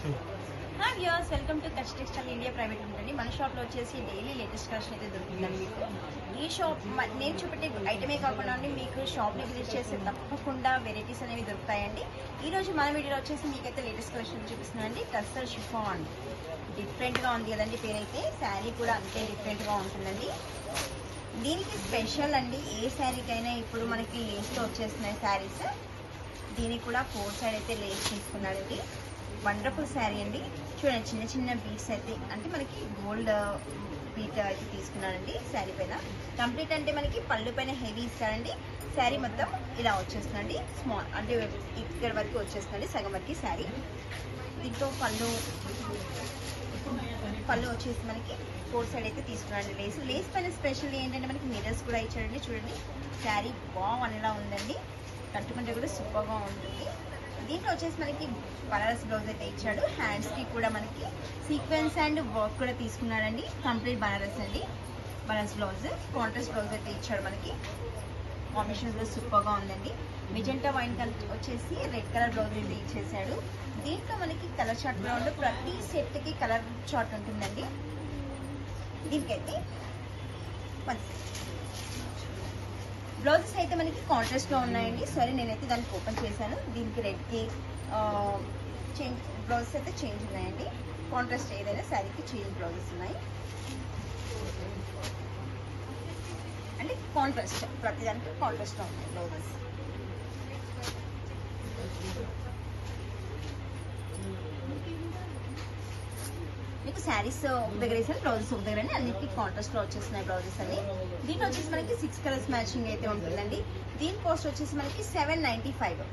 Hi viewers, welcome to Kutch textile India private limited. మన షాప్లో వచ్చేసి డైలీ లేటెస్ట్ కలెక్షన్ అయితే దొరుకుతుందండి మీకు. ఈ షాప్ నేను చూపెట్టే ఐటమే కాకుండా మీకు షాప్ని విజిట్ చేస్తే తప్పకుండా వెరైటీస్ అనేవి దొరుకుతాయండి. ఈరోజు మన వీడియోలో వచ్చేసి మీకైతే లేటెస్ట్ కలెక్షన్ చూపిస్తున్నానండి. టస్సర్ షిఫాన్ డిఫరెంట్గా ఉంది కదండి పేరైతే. శారీ కూడా అంతే డిఫరెంట్గా ఉంటుందండి. దీనికి స్పెషల్ అండి, ఏ శారీకైనా ఇప్పుడు మనకి లేస్లో వచ్చేస్తున్నాయి శారీస్. దీనికి కూడా 4 సైడ్ అయితే లేస్ తీసుకున్నాడండి. వండర్ఫుల్ శారీ అండి. చూడండి, చిన్న చిన్న బీట్స్ అయితే అంటే మనకి గోల్డ్ బీట్ అయితే తీసుకున్నానండి శారీ పైన. కంప్లీట్ అంటే మనకి పళ్ళు పైన హెవీ ఇస్తాడండి. శారీ మొత్తం ఇలా వచ్చేస్తుందండి. స్మాల్ అంటే ఇక్కడ వరకు వచ్చేస్తుందండి, సగం వరకు శారీ. దీంతో పళ్ళు వచ్చేసి మనకి 4 సైడ్ అయితే తీసుకున్నాండి. లేస్ పైన స్పెషల్ ఏంటంటే మనకి మిర్రర్స్ కూడా ఇచ్చాడండి. చూడండి, శారీ బాగునేలా ఉందండి. కట్టుకుంటే కూడా సూపర్గా ఉంటుంది. దీంట్లో వచ్చేసి మనకి బనారస్ బ్లౌజ్ అయితే ఇచ్చాడు. హ్యాండ్స్కి కూడా మనకి సీక్వెన్స్ అండ్ వర్క్ కూడా తీసుకున్నాడండి. కంప్లీట్ బనారస్ అండి. బనారస్ బ్లౌజ్, కాంట్రాస్ట్ బ్లౌజ్ అయితే ఇచ్చాడు మనకి. కాంబినేషన్ కూడా సూపర్గా ఉందండి. మెజెంటా వైన్ కలర్ వచ్చేసి రెడ్ కలర్ బ్లౌజ్ అయితే ఇచ్చేసాడు. దీంట్లో మనకి కలర్ చార్ట్ కూడా ఉండే, ప్రతి సెట్కి కలర్ చార్ట్ ఉంటుందండి. దీనికైతే బ్లౌజెస్ అయితే మనకి కాంట్రాస్ట్లో ఉన్నాయండి. సరే, నేనైతే దానికి ఓపెన్ చేశాను. దీనికి రెడ్కి చేంజ్ బ్లౌజెస్ అయితే చేంజ్ ఉన్నాయండి. కాంట్రాస్ట్ ఏదైనా శారీకి చేంజ్ బ్లౌజెస్ ఉన్నాయి. అంటే కాంట్రాస్ట్, ప్రతిదానికి కాంట్రాస్ట్లో ఉన్నాయి బ్లౌజెస్. మీకు శారీస్ ఒక దగ్గర వేసాను, బ్లౌజెస్ ఒక దగ్గర, అన్నిటికీ కాంట్రాస్ట్లో వచ్చేస్తున్నాయి బ్లౌజెస్ అన్ని. దీంట్లో వచ్చేసి మనకి 6 కలర్స్ మ్యాచింగ్ అయితే ఉంటుందండి. దీని కాస్ట్ వచ్చేసి మనకి 795.